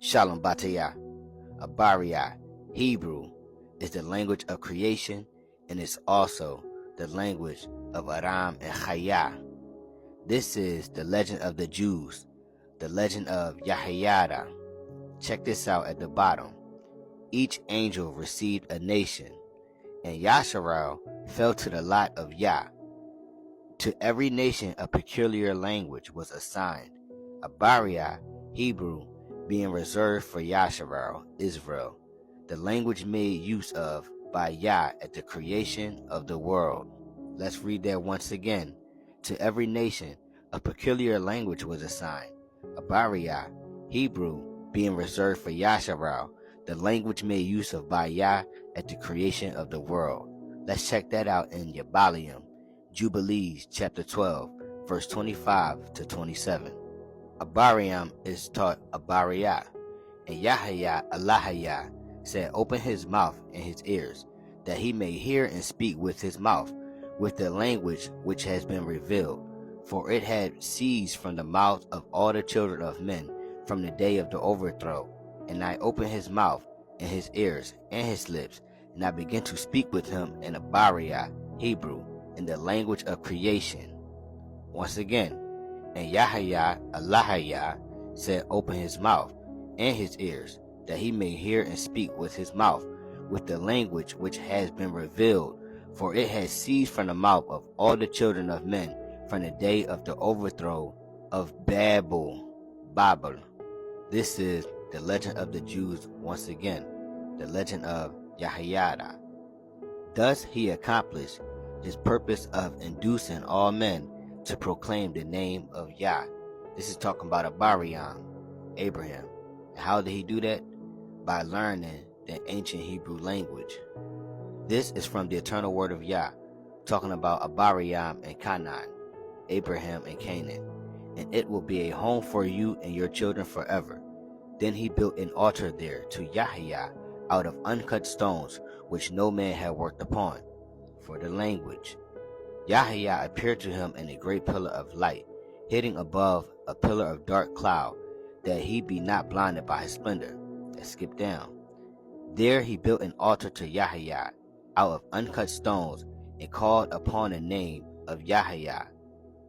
Shalom Bataya, Abariya, Hebrew, is the language of creation and is also the language of Aram and Chaya. This is the legend of the Jews, the legend of Yahayada. Check this out at the bottom. Each angel received a nation, and Yasharal fell to the lot of Yah. To every nation a peculiar language was assigned, Abariya, Hebrew, being reserved for Yasharal, Israel, the language made use of by Yah at the creation of the world. Let's read that once again. To every nation a peculiar language was assigned, Abariya, Hebrew, being reserved for Yasharal, the language made use of by Yah at the creation of the world. Let's check that out in Yabalium, Jubilees, chapter 12, verse 25 to 27. Abariam is taught Abariah, and Yahaya Allahaya said, "Open his mouth and his ears, that he may hear and speak with his mouth, with the language which has been revealed. For it had ceased from the mouth of all the children of men from the day of the overthrow. And I opened his mouth and his ears and his lips, and I began to speak with him in Abariah, Hebrew, in the language of creation." Once again, and Yahaya Allahaya said, "Open his mouth and his ears, that he may hear and speak with his mouth, with the language which has been revealed. For it has ceased from the mouth of all the children of men from the day of the overthrow of Babel." This is the legend of the Jews once again, the legend of Yahayada. Thus he accomplished his purpose of inducing all men to proclaim the name of Yah. This is talking about Abariam, Abraham. And how did he do that? By learning the ancient Hebrew language. This is from the eternal word of Yah, talking about Abariam and Canaan, Abraham and Canaan. "And it will be a home for you and your children forever." Then he built an altar there to Yahya out of uncut stones, which no man had worked upon. For the language, Yahya appeared to him in a great pillar of light, hidden above a pillar of dark cloud, that he be not blinded by his splendor. Let's skip down. There he built an altar to Yahya out of uncut stones, and called upon the name of Yahya.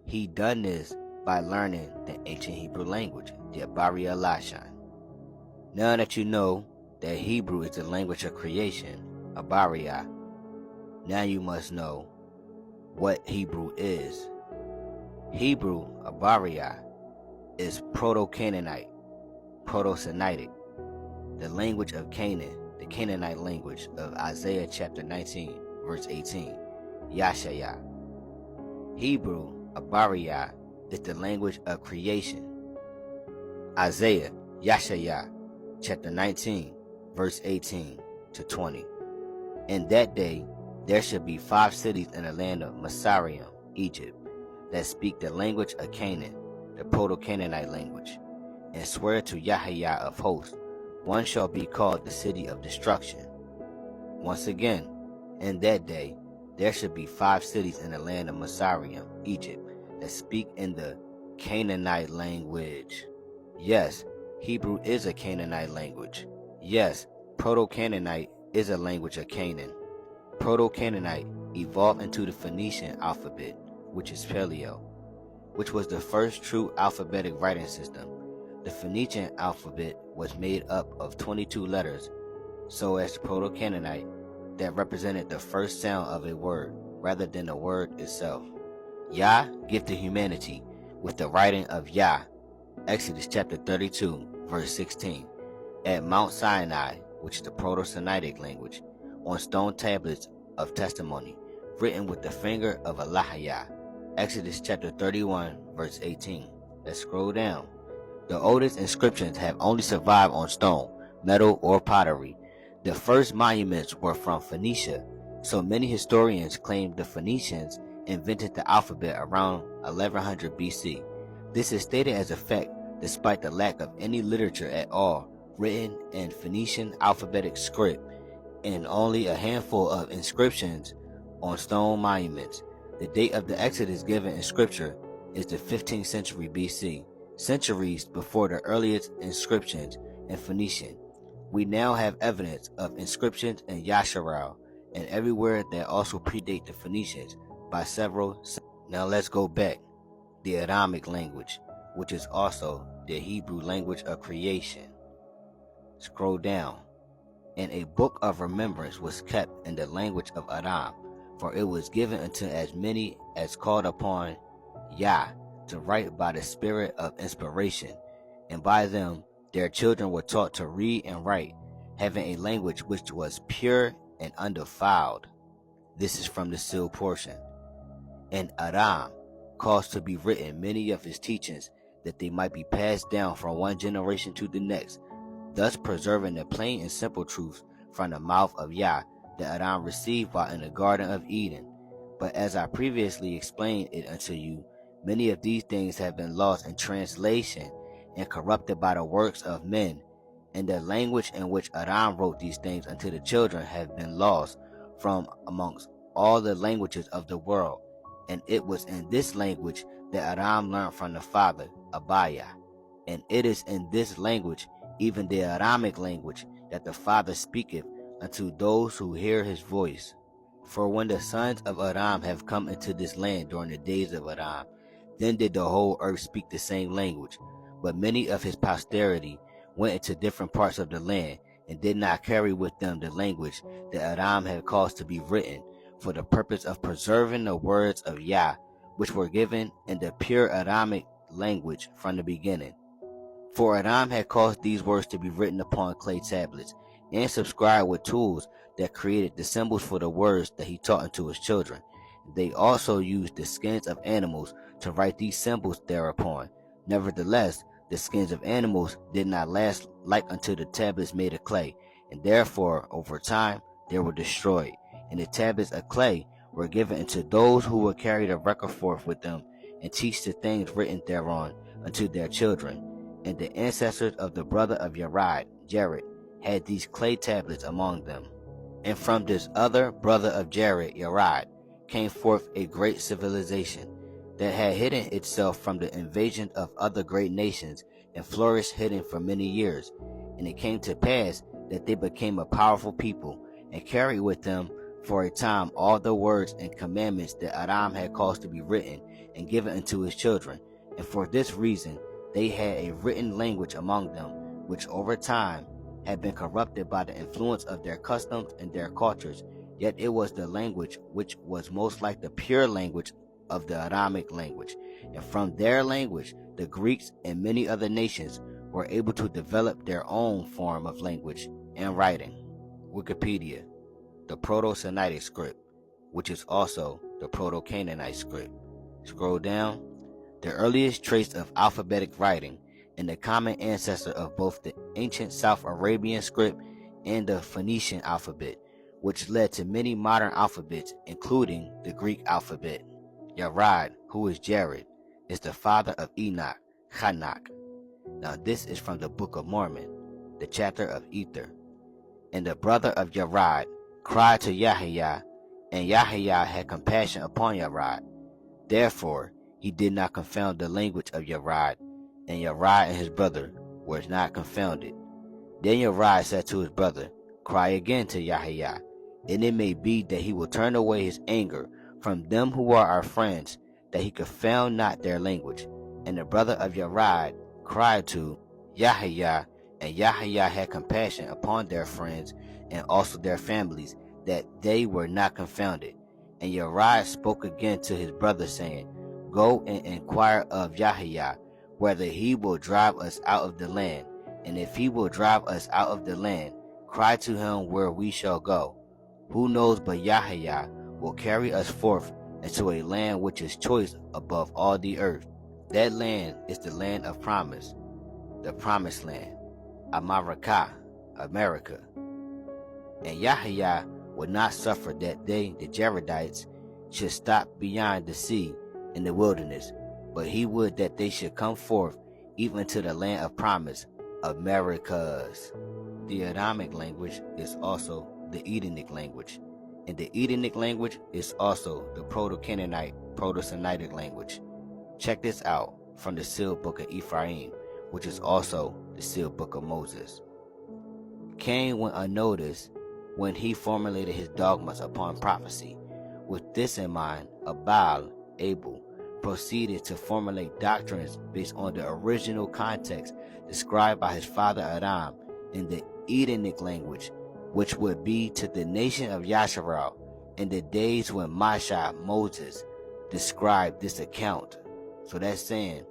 He done this by learning the ancient Hebrew language, the Abariya Lashan. Now that you know that Hebrew is the language of creation, Abariya, now you must know what Hebrew is. Hebrew, Abariya, is Proto-Canaanite, Proto-Semitic, the language of Canaan, the Canaanite language of Isaiah chapter 19, verse 18, Yashaya. Hebrew, Abariya, is the language of creation. Isaiah, Yashaya, chapter 19, verse 18 to 20. "In that day there shall be 5 cities in the land of Masarium, Egypt, that speak the language of Canaan, the Proto-Canaanite language, and swear to Yahya of hosts. One shall be called the city of destruction." Once again, in that day there shall be 5 cities in the land of Masarium, Egypt, that speak in the Canaanite language. Yes, Hebrew is a Canaanite language. Yes, Proto-Canaanite is a language of Canaan. Proto-Canaanite evolved into the Phoenician alphabet, which is Paleo, which was the first true alphabetic writing system. The Phoenician alphabet was made up of 22 letters, so as the Proto-Canaanite, that represented the first sound of a word rather than the word itself. Yah gifted humanity with the writing of Yah, Exodus chapter 32, verse 16, at Mount Sinai, which is the Proto-Semitic language, on stone tablets of testimony, written with the finger of Allahayah, Exodus chapter 31, verse 18. Let's scroll down. The oldest inscriptions have only survived on stone, metal, or pottery. The first monuments were from Phoenicia, so many historians claim the Phoenicians invented the alphabet around 1100 BC. This is stated as a fact despite the lack of any literature at all written in Phoenician alphabetic script and only a handful of inscriptions on stone monuments. The date of the Exodus given in scripture is the 15th century BC, centuries before the earliest inscriptions and Phoenician. We now have evidence of inscriptions in Yasharal and everywhere that also predate the Phoenicians by several. Now let's go back. The Adamic language, which is also the Hebrew language of creation. Scroll down. And a book of remembrance was kept in the language of Adam, for it was given unto as many as called upon Yah to write by the spirit of inspiration, and by them their children were taught to read and write, having a language which was pure and undefiled. This is from the sealed portion. And Adam caused to be written many of his teachings, that they might be passed down from one generation to the next, thus preserving the plain and simple truths from the mouth of Yah that Adam received while in the Garden of Eden. But as I previously explained it unto you, many of these things have been lost in translation and corrupted by the works of men, and the language in which Adam wrote these things unto the children have been lost from amongst all the languages of the world. And it was in this language that Adam learned from the father, Abaya. And it is in this language, even the Adamic language, that the Father speaketh unto those who hear his voice. For when the sons of Adam have come into this land during the days of Adam, then did the whole earth speak the same language. But many of his posterity went into different parts of the land, and did not carry with them the language that Adam had caused to be written, for the purpose of preserving the words of Yah, which were given in the pure Adamic language from the beginning. For Adam had caused these words to be written upon clay tablets, and subscribed with tools that created the symbols for the words that he taught unto his children. They also used the skins of animals to write these symbols thereupon. Nevertheless, the skins of animals did not last like unto the tablets made of clay, and therefore over time they were destroyed. And the tablets of clay were given unto those who would carry the record forth with them, and teach the things written thereon unto their children. And the ancestors of the brother of Yared, Jared, had these clay tablets among them. And from this other brother of Jared, Yared, came forth a great civilization, that had hidden itself from the invasion of other great nations, and flourished hidden for many years. And it came to pass that they became a powerful people, and carried with them for a time all the words and commandments that Adam had caused to be written and given unto his children. And for this reason they had a written language among them, which over time had been corrupted by the influence of their customs and their cultures. Yet it was the language which was most like the pure language of the Adamic language. And from their language the Greeks and many other nations were able to develop their own form of language and writing. Wikipedia. The Proto-Semitic script, which is also the Proto-Canaanite script. Scroll down. The earliest trace of alphabetic writing, and the common ancestor of both the ancient South Arabian script and the Phoenician alphabet, which led to many modern alphabets, including the Greek alphabet. Yared, who is Jared, is the father of Enoch, Hanok. Now this is from the Book of Mormon, the chapter of Ether. And the brother of Yared cried to Yahya, and Yahya had compassion upon Yared. Therefore he did not confound the language of Yared, and Yared and his brother were not confounded. Then Yared said to his brother, Cry again to Yahya, and it may be that he will turn away his anger from them who are our friends, that he confound not their language. And the brother of Yared cried to Yahya, and Yahya had compassion upon their friends and also their families, that they were not confounded. And Yared spoke again to his brother, saying, Go and inquire of Yahya, whether he will drive us out of the land. And if he will drive us out of the land, cry to him where we shall go. Who knows but Yahya will carry us forth into a land which is choice above all the earth. That land is the land of promise, the promised land, America. And Yahya would not suffer that they, the Jaredites, should stop beyond the sea in the wilderness, but he would that they should come forth even to the land of promise, Americas. The Adamic language is also the Edenic language, and the Edenic language is also the Proto-Canaanite, Proto-Semitic language. Check this out from the sealed book of Ephraim, which is also the sealed book of Moses. Cain went unnoticed when he formulated his dogmas upon prophecy. With this in mind, Abel, proceeded to formulate doctrines based on the original context described by his father Adam in the Edenic language, which would be to the nation of Yasharal in the days when Moses described this account. So that's saying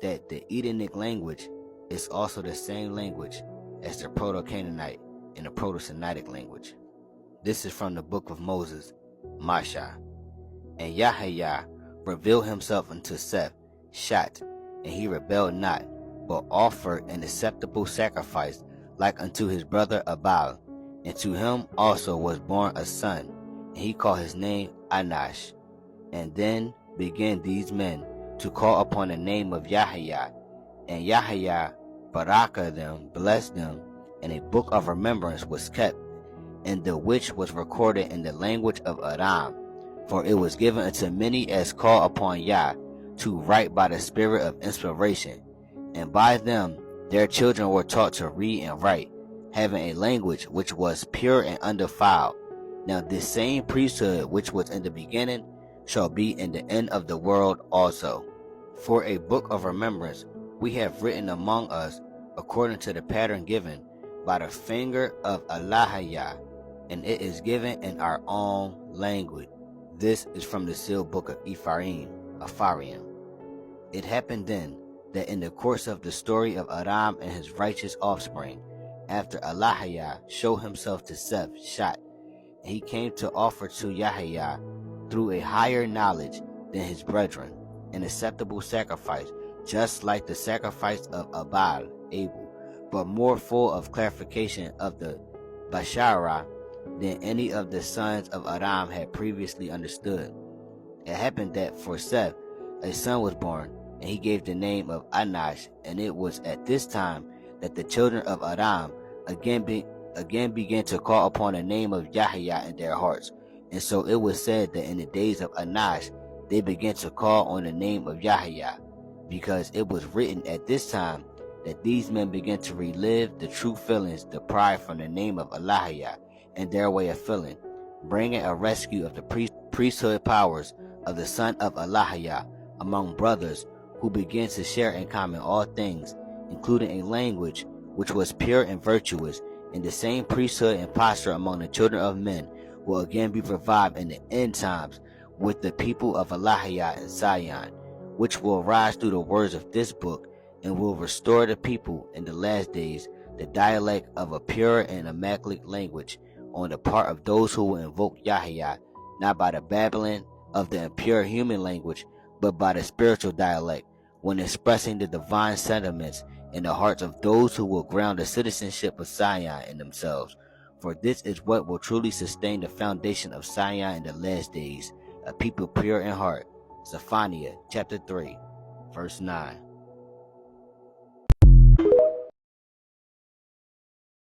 that the Edenic language is also the same language as the Proto-Canaanite and the Proto-Semitic language. This is from the book of Moses, Masha. And Yahya revealed himself unto Seth, Shat, and he rebelled not, but offered an acceptable sacrifice like unto his brother Abal. And to him also was born a son, and he called his name Anash. And then began these men to call upon the name of Yahya, and Yahya barakah them, blessed them, and a book of remembrance was kept, in the which was recorded in the language of Aram. For it was given unto many as call upon Yah to write by the spirit of inspiration, and by them their children were taught to read and write, having a language which was pure and undefiled. Now this same priesthood which was in the beginning shall be in the end of the world also. For a book of remembrance we have written among us according to the pattern given by the finger of Allahiyah, and it is given in our own language. This is from the sealed book of Ephraim. It happened then that in the course of the story of Aram and his righteous offspring, after Allahiyah showed himself to Seth, Shat, he came to offer to Yahya through a higher knowledge than his brethren, an acceptable sacrifice, just like the sacrifice of Abel, but more full of clarification of the Bashara than any of the sons of Adam had previously understood. It happened that for Seth a son was born, and he gave the name of Anash, and it was at this time that the children of Adam again began to call upon the name of Yahya in their hearts. And so it was said that in the days of Anash they began to call on the name of Yahya, because it was written at this time that these men began to relive the true feelings deprived from the name of Allahiyah and their way of feeling, bringing a rescue of the priesthood powers of the son of Allahiyah among brothers who began to share in common all things, including a language which was pure and virtuous, and the same priesthood and posture among the children of men will again be revived in the end times with the people of Allahiyah and Zion, which will rise through the words of this book and will restore the people in the last days the dialect of a pure and immaculate language on the part of those who will invoke Yahya, not by the babbling of the impure human language, but by the spiritual dialect, when expressing the divine sentiments in the hearts of those who will ground the citizenship of Zion in themselves. For this is what will truly sustain the foundation of Zion in the last days, a people pure in heart. Zephaniah chapter 3, verse 9.